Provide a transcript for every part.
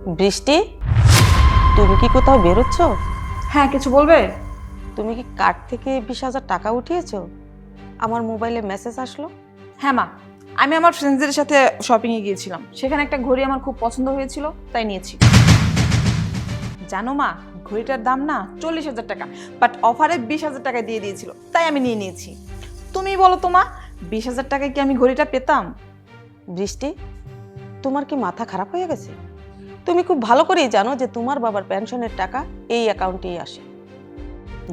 বৃষ্টি, তুমি কি কোথাও বেরোচ্ছ? হ্যাঁ, কিছু বলবে? তুমি কি কার্ড থেকে 20,000 টাকা উঠিয়েছো? আমার মোবাইলে মেসেজ আসলো। হ্যাঁ মা, আমি আমার ফ্রেন্ডসদের সাথে শপিংয়ে গিয়েছিলাম। সেখানে একটা ঘড়ি আমার খুব পছন্দ হয়েছিল, তাই নিয়েছি। জানো মা, ঘড়িটার দাম না 40,000 টাকা, বাট অফারে 20,000 টাকা দিয়ে দিয়েছিল, তাই আমি নিয়ে নিয়েছি। তুমি বলো তো মা, 20,000 টাকায় কি আমি ঘড়িটা পেতাম? বৃষ্টি, তোমার কি মাথা খারাপ হয়ে গেছে? তুমি খুব ভালো করেই জানো যে তোমার বাবার পেনশনের টাকা এই অ্যাকাউন্টেই আসে।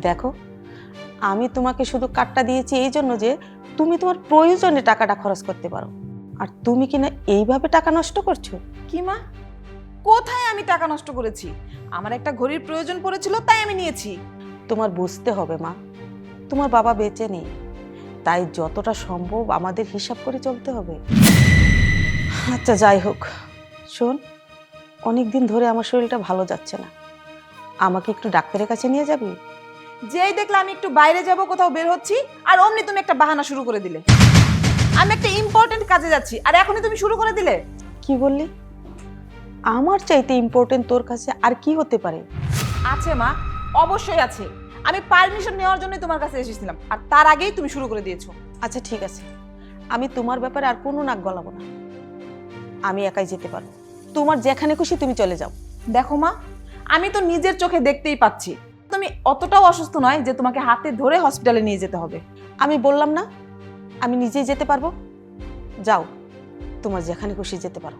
দেখো, আমি তোমাকে শুধু কার্ডটা দিয়েছি এই জন্য যে তুমি তোমার প্রয়োজনে টাকাটা খরচ করতে পারো, আর তুমি কিনা এইভাবে টাকা নষ্ট করছো। কি মা, কোথায় আমি টাকা নষ্ট করেছি? আমার একটা ঘড়ির প্রয়োজন পড়েছিল, তাই আমি নিয়েছি। তোমার বুঝতে হবে মা, তোমার বাবা বেঁচে নেই, তাই যতটা সম্ভব আমাদের হিসাব করে চলতে হবে। আচ্ছা যাই হোক, শোন, অনেকদিন ধরে আমার শরীরটা ভালো যাচ্ছে না, আমাকে একটু ডাক্তারের কাছে নিয়ে যাবি? যেই দেখলে আমি একটু বাইরে যাব, কোথাও বের হচ্ছি, আর অমনি তুমি একটা বাহানা শুরু করে দিলে। আমি একটা ইম্পর্টেন্ট কাজে যাচ্ছি, আর এখনই তুমি শুরু করে দিলে। কি বললি? আমার চাইতে ইম্পর্টেন্ট তোর কাছে আর কি হতে পারে? আছে মা, অবশ্যই আছে। আমি পারমিশন নেওয়ার জন্যই তোমার কাছে এসেছিলাম, আর তার আগেই তুমি শুরু করে দিয়েছো। আচ্ছা ঠিক আছে, আমি তোমার ব্যাপারে আর কোনো নাক গলাবো না, আমি একাই যেতে পারবো। তোমার যেখানে খুশি তুমি চলে যাও। দেখো মা, আমি তো নিজের চোখে দেখতেই পাচ্ছি তুমি অতটাও অসুস্থ নয় যে তোমাকে হাতে ধরে হসপিটালে নিয়ে যেতে হবে। আমি বললাম না আমি নিজেই যেতে পারবো? যাও, তোমার যেখানে খুশি যেতে পারো।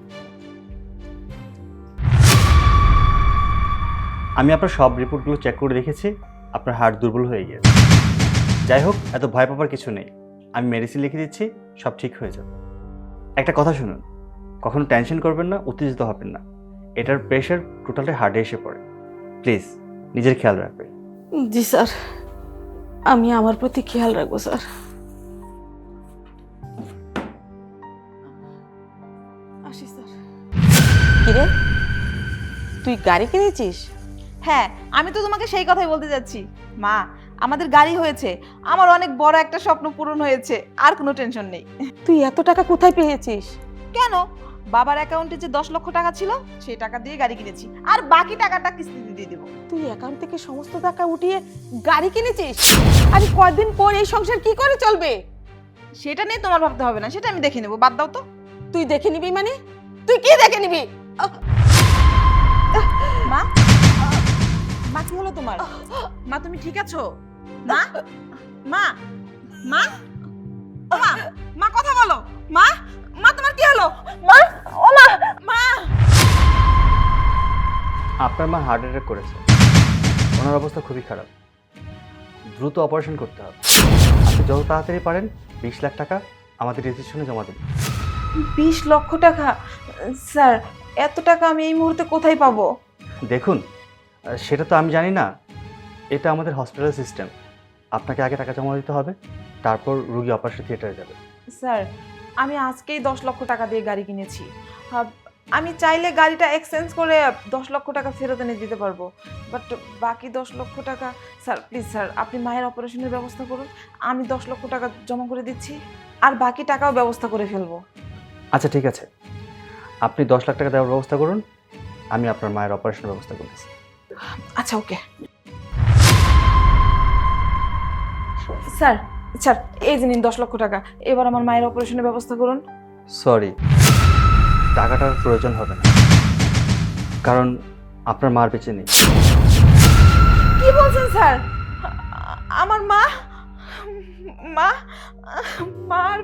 আমি আপনার সব রিপোর্টগুলো চেক করে দেখেছি, আপনার হার্ট দুর্বল হয়ে গিয়েছে। যাই হোক, এত ভয় পাবার কিছু নেই, আমি মেডিসিন লিখে দিচ্ছি, সব ঠিক হয়ে যাবে। একটা কথা শুনুন, কখনো টেনশন করবেন না, উত্তেজিত হবেন না। এটার প্রেশার টোটালটা হার্টে এসে পড়ে। প্লিজ নিজের খেয়াল রাখবেন। জি স্যার, আমি আমার প্রতি খেয়াল রাখবো স্যার। আসি স্যার। কিরে, তুই গাড়ি কিনেছিস? হ্যাঁ, আমি তো তোমাকে সেই কথাই বলতে যাচ্ছি। মা, আমাদের গাড়ি হয়েছে, আমার অনেক বড় একটা স্বপ্ন পূরণ হয়েছে, আর কোনো টেনশন নেই। তুই এত টাকা কোথায় পেয়েছিস? কেন, বাবার অ্যাকাউন্টে যে 10 লক্ষ টাকা ছিল, সেই টাকা দিয়ে গাড়ি কিনেছি, আর বাকি টাকাটা কিস্তিতে দিয়ে দেবো। তুই অ্যাকাউন্ট থেকে সমস্ত টাকা উঠিয়ে গাড়ি কিনেছিস? আরে কয়দিন পর এই সংসার কি করে চলবে? সেটা নিয়ে তোমার ভাবতে হবে না, সেটা আমি দেখে নেবো, বাদ দাও তো। তুই দেখে নিবি মানে? তুই কি দেখে নিবি? মা, মা কি হলো তোমার? মা তুমি ঠিক আছো? মা, মা, মা, ও মা, মা কথা বলো। মা, মা তোমার কি হলো? মা, ও মা, মা। আপনার মা হার্ট অ্যাটাক করেছে, ওনার অবস্থা খুবই খারাপ, দ্রুত অপারেশন করতে হবে। আপনি যত তাড়াতাড়ি পারেন 20 লাখ টাকা আমাদের রেজিস্ট্রেশনে জমা দেবেন। 20 লক্ষ টাকা? স্যার, এত টাকা আমি এই মুহূর্তে কোথায় পাবো? দেখুন, সেটা তো আমি জানি না, এটা আমাদের হসপিটাল সিস্টেম। আপনাকে আগে টাকা জমা দিতে হবে, তারপর রুগী অপারেশন থিয়েটারে যাবে। স্যার, আমি আজকেই 10 লক্ষ টাকা দিয়ে গাড়ি কিনেছি। আমি চাইলে গাড়িটা এক্সচেঞ্জ করে 10 লক্ষ টাকা ফেরত এনে দিতে পারবো, বাট বাকি 10 লক্ষ টাকা, স্যার প্লিজ স্যার, আপনি মায়ের অপারেশনের ব্যবস্থা করুন। আমি 10 লক্ষ টাকা জমা করে দিচ্ছি, আর বাকি টাকাও ব্যবস্থা করে ফেলবো। আচ্ছা ঠিক আছে, আপনি 10 লাখ টাকা দেওয়ার ব্যবস্থা করুন, আমি আপনার মায়ের অপারেশনের ব্যবস্থা করতেছি। আচ্ছা ওকে স্যার। স্যার, এই যে নিন 10 লক্ষ টাকা, এবার আমার মায়ের অপারেশনের ব্যবস্থা করুন। সরি, টাকাটার প্রয়োজন হবে না, কারণ আপনার মার বেঁচে নেই। কি বলছেন স্যার? আমার মা, মা, মার